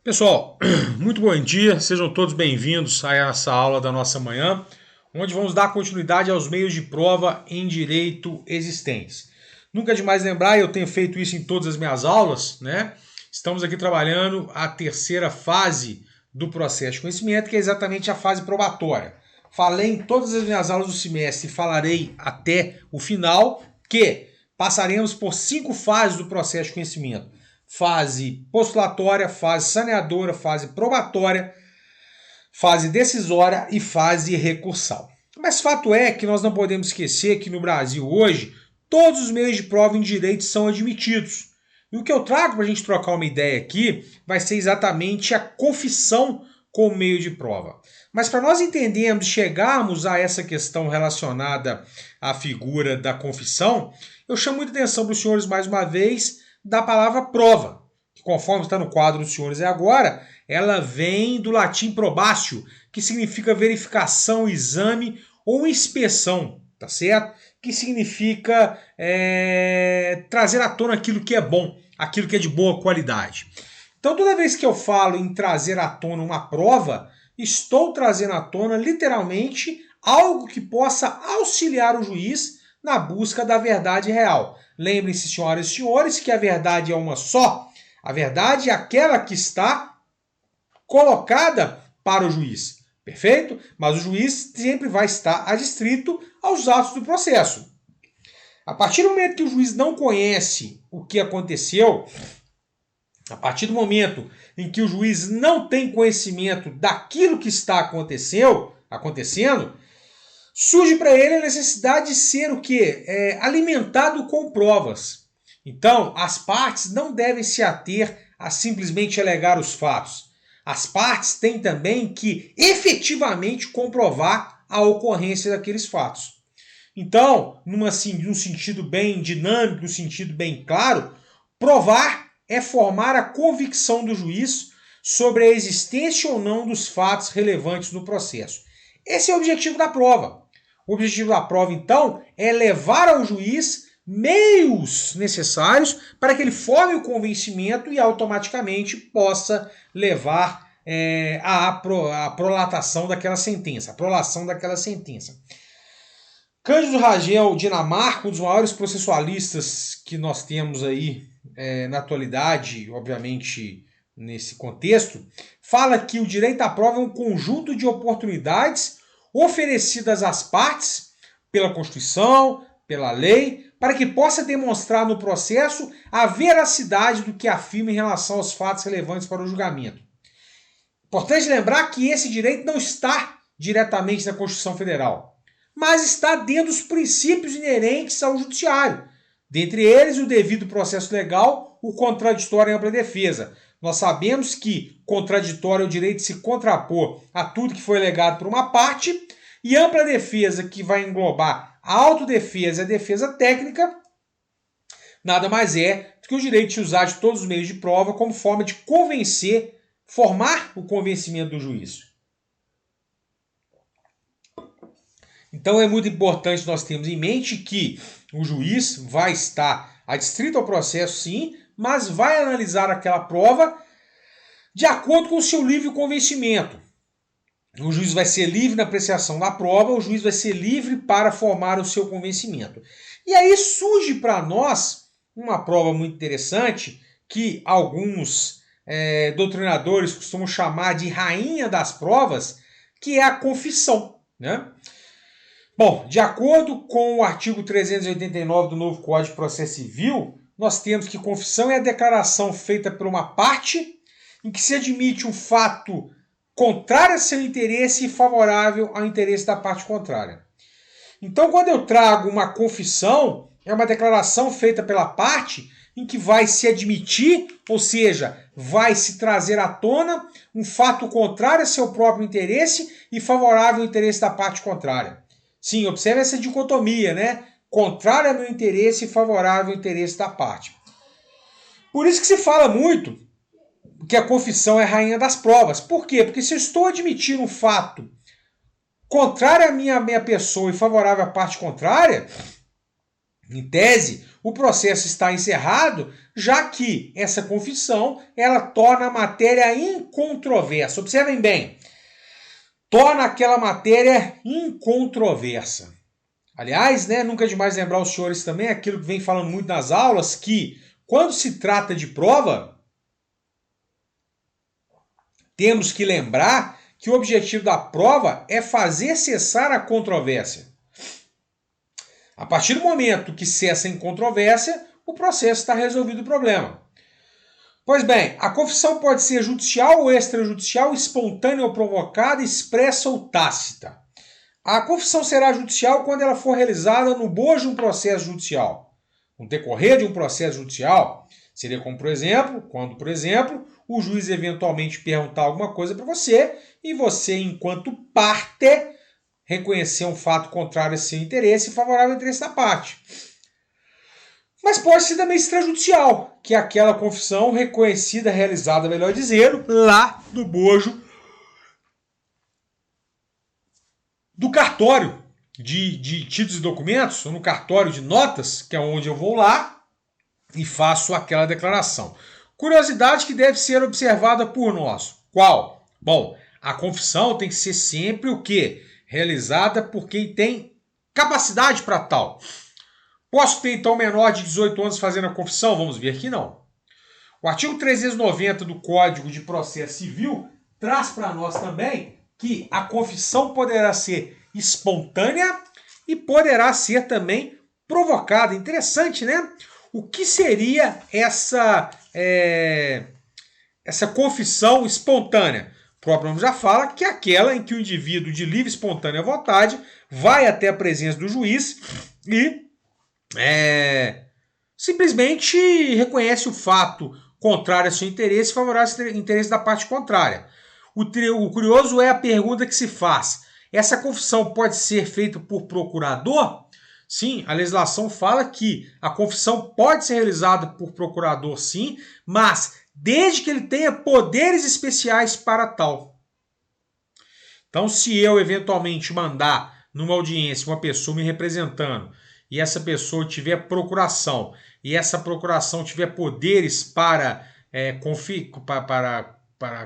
Pessoal, muito bom dia, sejam todos bem-vindos a essa aula da nossa manhã, onde vamos dar continuidade aos meios de prova em direito existentes. Nunca é demais lembrar, eu tenho feito isso em todas as minhas aulas, né? Estamos aqui trabalhando a terceira fase do processo de conhecimento, que é exatamente a fase probatória. Falei em todas as minhas aulas do semestre e falarei até o final que passaremos por 5 fases do processo de conhecimento. Fase postulatória, fase saneadora, fase probatória, fase decisória e fase recursal. Mas fato é que nós não podemos esquecer que no Brasil hoje todos os meios de prova em direito são admitidos. E o que eu trago para a gente trocar uma ideia aqui vai ser exatamente a confissão como meio de prova. Mas para nós entendermos, chegarmos a essa questão relacionada à figura da confissão, eu chamo muita atenção para os senhores mais uma vez da palavra prova, que conforme está no quadro dos senhores agora, ela vem do latim probatio, que significa verificação, exame ou inspeção, tá certo? Que significa trazer à tona aquilo que é bom, aquilo que é de boa qualidade. Então, toda vez que eu falo em trazer à tona uma prova, estou trazendo à tona, literalmente, algo que possa auxiliar o juiz na busca da verdade real. Lembrem-se, senhoras e senhores, que a verdade é uma só. A verdade é aquela que está colocada para o juiz. Perfeito? Mas o juiz sempre vai estar adstrito aos atos do processo. A partir do momento que o juiz não conhece o que aconteceu, a partir do momento em que o juiz não tem conhecimento daquilo que está acontecendo, surge para ele a necessidade de ser o quê? Alimentado com provas. Então, as partes não devem se ater a simplesmente alegar os fatos. As partes têm também que efetivamente comprovar a ocorrência daqueles fatos. Então, num sentido bem dinâmico, num sentido bem claro, provar é formar a convicção do juiz sobre a existência ou não dos fatos relevantes no processo. Esse é o objetivo da prova. O objetivo da prova, então, é levar ao juiz meios necessários para que ele forme o convencimento e automaticamente possa levar à prolatação daquela sentença, a prolação daquela sentença. Cândido Ragel, Dinamarca, um dos maiores processualistas que nós temos aí na atualidade, obviamente nesse contexto, fala que o direito à prova é um conjunto de oportunidades oferecidas às partes pela Constituição, pela lei, para que possa demonstrar no processo a veracidade do que afirma em relação aos fatos relevantes para o julgamento. Importante lembrar que esse direito não está diretamente na Constituição Federal, mas está dentro dos princípios inerentes ao judiciário. Dentre eles, o devido processo legal, o contraditório e a ampla defesa. Nós sabemos que contraditório é o direito de se contrapor a tudo que foi alegado por uma parte, e ampla defesa, que vai englobar a autodefesa e a defesa técnica, nada mais é do que o direito de usar de todos os meios de prova como forma de convencer, formar o convencimento do juiz. Então é muito importante nós termos em mente que o juiz vai estar adstrito ao processo, sim, mas vai analisar aquela prova de acordo com o seu livre convencimento. O juiz vai ser livre na apreciação da prova, o juiz vai ser livre para formar o seu convencimento. E aí surge para nós uma prova muito interessante que alguns doutrinadores costumam chamar de rainha das provas, que é a confissão, né? Bom, de acordo com o artigo 389 do novo Código de Processo Civil, nós temos que confissão é a declaração feita por uma parte em que se admite um fato contrário a seu interesse e favorável ao interesse da parte contrária. Então, quando eu trago uma confissão, é uma declaração feita pela parte em que vai se admitir, ou seja, vai se trazer à tona um fato contrário a seu próprio interesse e favorável ao interesse da parte contrária. Sim, observe essa dicotomia, né? Contrário ao meu interesse e favorável ao interesse da parte. Por isso que se fala muito que a confissão é a rainha das provas. Por quê? Porque se eu estou admitindo um fato contrário à minha pessoa e favorável à parte contrária, Em tese, o processo está encerrado, já que essa confissão ela torna a matéria incontroversa. Observem bem, torna aquela matéria incontroversa. Aliás, né, nunca é demais lembrar os senhores também aquilo que vem falando muito nas aulas, que quando se trata de prova, temos que lembrar que o objetivo da prova é fazer cessar a controvérsia. A partir do momento que cessa em controvérsia, o processo está resolvido o problema. Pois bem, a confissão pode ser judicial ou extrajudicial, espontânea ou provocada, expressa ou tácita. A confissão será judicial quando ela for realizada no bojo de um processo judicial. No decorrer de um processo judicial, seria como, por exemplo, quando, por exemplo, o juiz eventualmente perguntar alguma coisa para você e você, enquanto parte, reconhecer um fato contrário a seu interesse e favorável ao interesse da parte. Mas pode ser também extrajudicial, que é aquela confissão reconhecida, realizada, melhor dizendo, lá no bojo do cartório de títulos e documentos, ou no cartório de notas, que é onde eu vou lá e faço aquela declaração. Curiosidade que deve ser observada por nós. Qual? Bom, a confissão tem que ser sempre o quê? Realizada por quem tem capacidade para tal. Posso ter, então, menor de 18 anos fazendo a confissão? Vamos ver que não. O artigo 390 do Código de Processo Civil traz para nós também que a confissão poderá ser espontânea e poderá ser também provocada. Interessante, né? O que seria essa confissão espontânea? O próprio nome já fala que é aquela em que o indivíduo de livre e espontânea vontade vai até a presença do juiz e simplesmente reconhece o fato contrário a seu interesse e favorável ao interesse da parte contrária. O curioso é a pergunta que se faz. Essa confissão pode ser feita por procurador? Sim, a legislação fala que a confissão pode ser realizada por procurador, sim, mas desde que ele tenha poderes especiais para tal. Então, se eu eventualmente mandar numa audiência uma pessoa me representando e essa pessoa tiver procuração e essa procuração tiver poderes para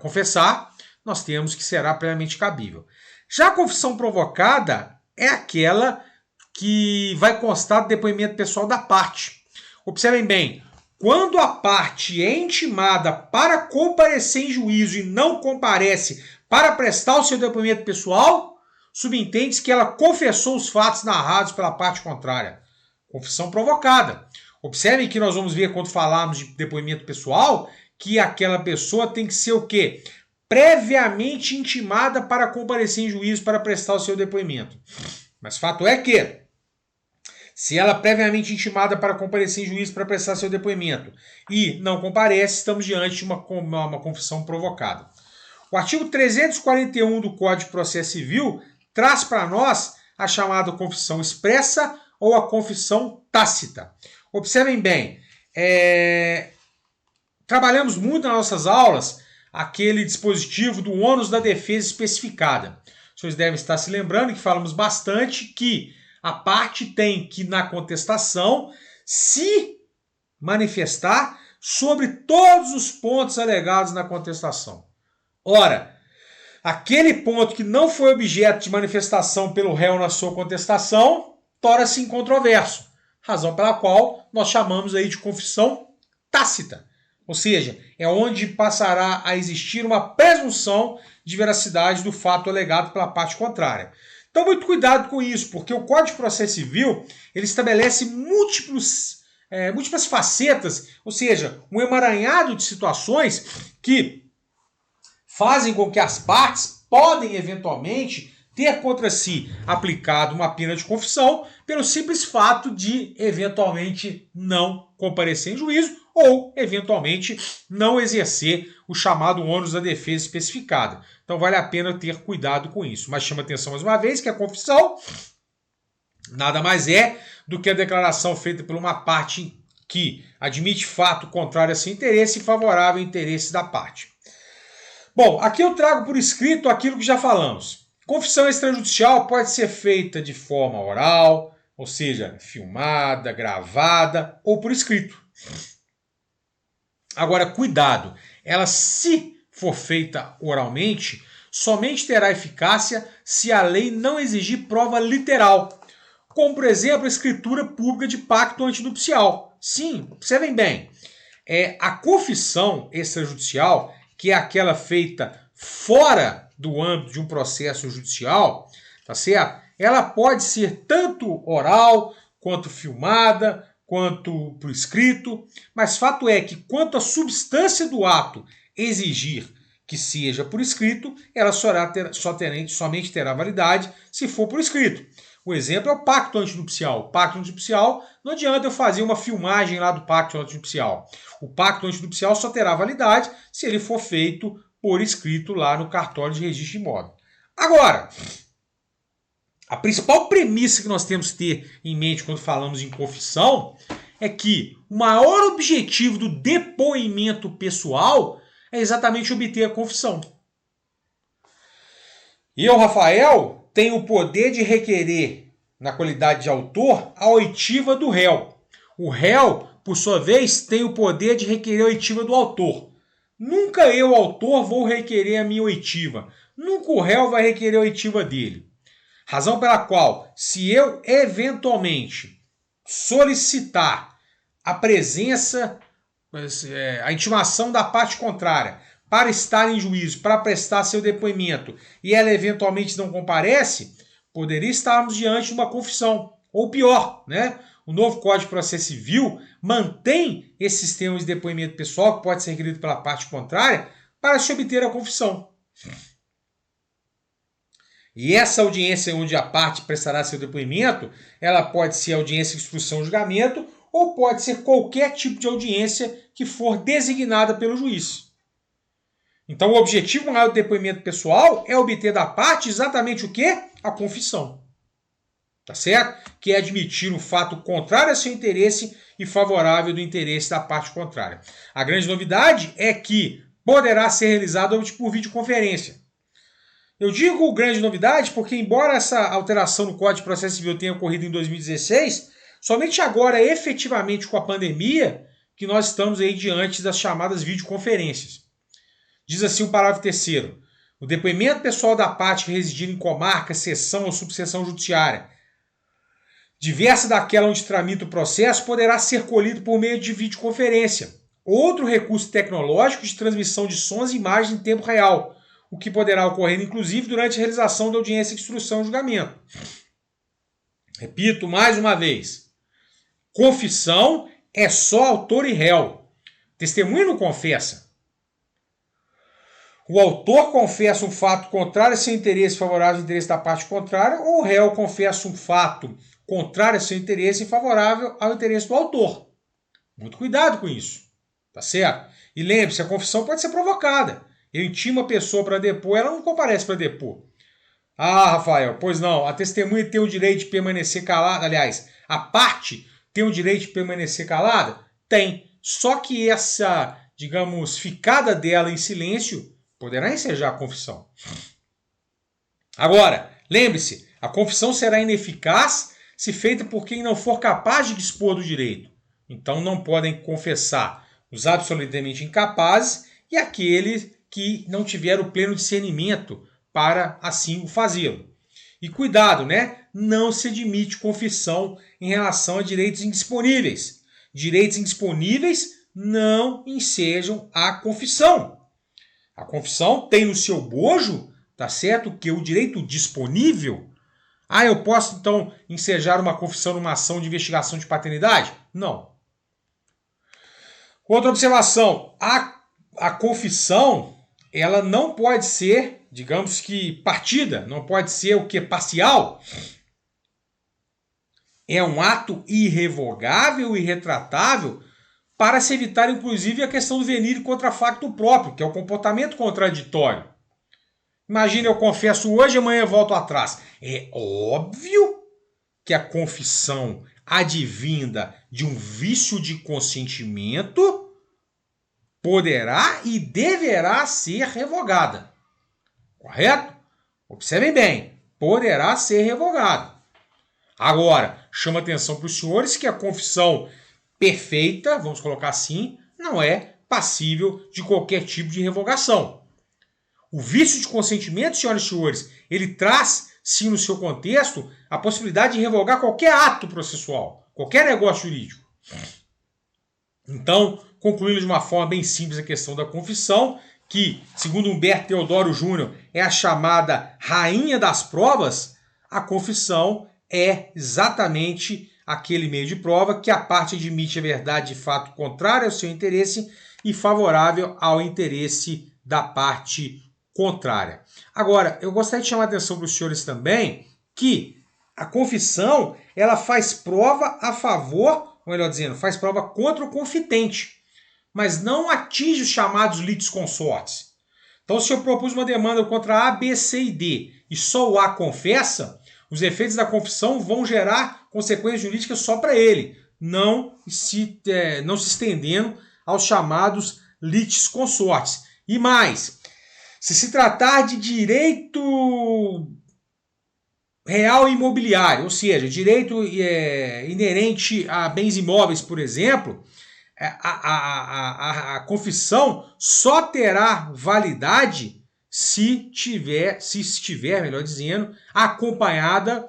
confessar, nós temos que será plenamente cabível. Já a confissão provocada é aquela que vai constar do depoimento pessoal da parte. Observem bem, quando a parte é intimada para comparecer em juízo e não comparece para prestar o seu depoimento pessoal, subentende-se que ela confessou os fatos narrados pela parte contrária. Confissão provocada. Observem que nós vamos ver quando falarmos de depoimento pessoal que aquela pessoa tem que ser o quê? Previamente intimada para comparecer em juízo para prestar o seu depoimento. Mas fato é que, se ela é previamente intimada para comparecer em juízo para prestar seu depoimento e não comparece, estamos diante de uma confissão provocada. O artigo 341 do Código de Processo Civil traz para nós a chamada confissão expressa ou a confissão tácita. Observem bem, trabalhamos muito nas nossas aulas aquele dispositivo do ônus da defesa especificada. Vocês devem estar se lembrando que falamos bastante que a parte tem que, na contestação, se manifestar sobre todos os pontos alegados na contestação. Ora, aquele ponto que não foi objeto de manifestação pelo réu na sua contestação torna-se incontroverso, razão pela qual nós chamamos aí de confissão tácita. Ou seja, é onde passará a existir uma presunção de veracidade do fato alegado pela parte contrária. Então, muito cuidado com isso, porque o Código de Processo Civil ele estabelece múltiplas facetas, ou seja, um emaranhado de situações que fazem com que as partes podem eventualmente ter contra si aplicado uma pena de confissão pelo simples fato de eventualmente não comparecer em juízo ou, eventualmente, não exercer o chamado ônus da defesa especificada. Então, vale a pena ter cuidado com isso. Mas chama atenção mais uma vez que a confissão nada mais é do que a declaração feita por uma parte que admite fato contrário a seu interesse e favorável ao interesse da parte. Bom, aqui eu trago por escrito aquilo que já falamos. Confissão extrajudicial pode ser feita de forma oral, ou seja, filmada, gravada ou por escrito. Agora, cuidado, ela se for feita oralmente, somente terá eficácia se a lei não exigir prova literal, como, por exemplo, a escritura pública de pacto antinupcial. Sim, observem bem, a confissão extrajudicial, que é aquela feita fora do âmbito de um processo judicial, tá certo? Ela pode ser tanto oral, quanto filmada, quanto por escrito, mas fato é que quanto à substância do ato exigir que seja por escrito, ela somente terá validade se for por escrito. O exemplo é o pacto antinupcial. O pacto antinupcial, não adianta eu fazer uma filmagem lá do pacto antinupcial. O pacto antinupcial só terá validade se ele for feito por escrito lá no cartório de registro de imóvel. Agora, a principal premissa que nós temos que ter em mente quando falamos em confissão é que o maior objetivo do depoimento pessoal é exatamente obter a confissão. Eu, Rafael, tenho o poder de requerer, na qualidade de autor, a oitiva do réu. O réu, por sua vez, tem o poder de requerer a oitiva do autor. Nunca eu, autor, vou requerer a minha oitiva. Nunca o réu vai requerer a oitiva dele. Razão pela qual, se eu eventualmente solicitar a presença, a intimação da parte contrária para estar em juízo, para prestar seu depoimento, e ela eventualmente não comparece, poderia estarmos diante de uma confissão. Ou pior, né? O novo Código de Processo Civil mantém esse sistema de depoimento pessoal, que pode ser requerido pela parte contrária, para se obter a confissão. E essa audiência onde a parte prestará seu depoimento, ela pode ser audiência de instrução e julgamento, ou pode ser qualquer tipo de audiência que for designada pelo juiz. Então, o objetivo maior do depoimento pessoal é obter da parte exatamente o quê? A confissão. Tá certo? Que é admitir o fato contrário a seu interesse e favorável do interesse da parte contrária. A grande novidade é que poderá ser realizado por videoconferência. Eu digo grande novidade porque, embora essa alteração no Código de Processo Civil tenha ocorrido em 2016, somente agora, efetivamente com a pandemia, que nós estamos aí diante das chamadas videoconferências. Diz assim o parágrafo 3º. O depoimento pessoal da parte que residir em comarca, seção ou subseção judiciária, diversa daquela onde tramita o processo, poderá ser colhido por meio de videoconferência. Outro recurso tecnológico de transmissão de sons e imagens em tempo real, o que poderá ocorrer, inclusive, durante a realização da audiência de instrução e julgamento. Repito mais uma vez. Confissão é só autor e réu. Testemunha não confessa. O autor confessa um fato contrário a seu interesse favorável ao interesse da parte contrária, ou o réu confessa um fato contrário a seu interesse e favorável ao interesse do autor. Muito cuidado com isso. Tá certo? E lembre-se, a confissão pode ser provocada. Eu intimo a pessoa para depor, ela não comparece para depor. Ah, Rafael, pois não, a testemunha tem o direito de permanecer calada. Aliás, a parte tem o direito de permanecer calada? Tem. Só que essa, digamos, ficada dela em silêncio poderá ensejar a confissão. Agora, lembre-se, a confissão será ineficaz se feita por quem não for capaz de dispor do direito. Então não podem confessar os absolutamente incapazes e aqueles que não tiveram o pleno discernimento para assim o fazê-lo. E cuidado, né? Não se admite confissão em relação a direitos indisponíveis. Direitos indisponíveis não ensejam a confissão. A confissão tem no seu bojo, tá certo, que o direito disponível. Ah, eu posso então ensejar uma confissão numa ação de investigação de paternidade? Não. Outra observação, a confissão, ela não pode ser, digamos que partida, não pode ser o que? Parcial. É um ato irrevogável e irretratável para se evitar, inclusive, a questão do venire contra facto próprio, que é o comportamento contraditório. Imagina, eu confesso hoje, amanhã eu volto atrás. É óbvio que a confissão advinda de um vício de consentimento poderá e deverá ser revogada. Correto? Observem bem, poderá ser revogada. Agora, chamo a atenção para os senhores que a confissão perfeita, vamos colocar assim, não é passível de qualquer tipo de revogação. O vício de consentimento, senhoras e senhores, ele traz, sim, no seu contexto, a possibilidade de revogar qualquer ato processual, qualquer negócio jurídico. Então, concluindo de uma forma bem simples a questão da confissão, que, segundo Humberto Teodoro Júnior, é a chamada rainha das provas, a confissão é exatamente aquele meio de prova que a parte admite a verdade de fato contrária ao seu interesse e favorável ao interesse da parte contrária. Agora, eu gostaria de chamar a atenção para os senhores também que a confissão ela faz prova a favor, ou melhor dizendo, faz prova contra o confitente, mas não atinge os chamados litisconsortes. Então, se eu propus uma demanda contra A, B, C e D e só o A confessa, os efeitos da confissão vão gerar consequências jurídicas só para ele, não se estendendo aos chamados litisconsortes. E mais, se tratar de direito real e imobiliário, ou seja, direito inerente a bens imóveis, por exemplo, a confissão só terá validade se estiver, melhor dizendo, acompanhada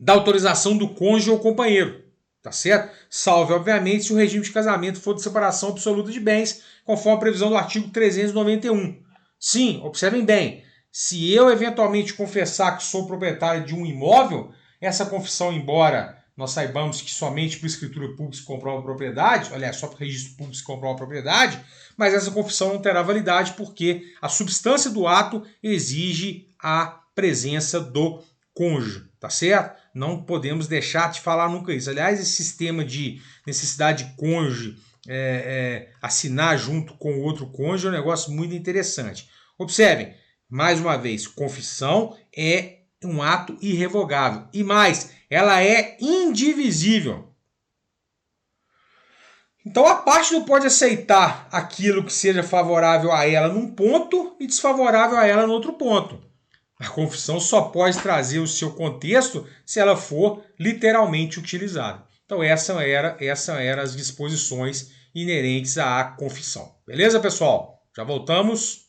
da autorização do cônjuge ou companheiro, tá certo? Salve, obviamente, se o regime de casamento for de separação absoluta de bens, conforme a previsão do artigo 391. Sim, observem bem, se eu eventualmente confessar que sou proprietário de um imóvel, essa confissão, embora nós saibamos que somente por escritura pública se comprova a propriedade, aliás, só por registro público se comprova a propriedade, mas essa confissão não terá validade porque a substância do ato exige a presença do cônjuge, tá certo? Não podemos deixar de falar nunca isso. Aliás, esse sistema de necessidade de cônjuge assinar junto com o outro cônjuge é um negócio muito interessante. Observem, mais uma vez, confissão é um ato irrevogável. E mais, ela é indivisível. Então a parte não pode aceitar aquilo que seja favorável a ela num ponto e desfavorável a ela no outro ponto. A confissão só pode trazer o seu contexto se ela for literalmente utilizada. Então essas eram as disposições inerentes à confissão. Beleza, pessoal? Já voltamos.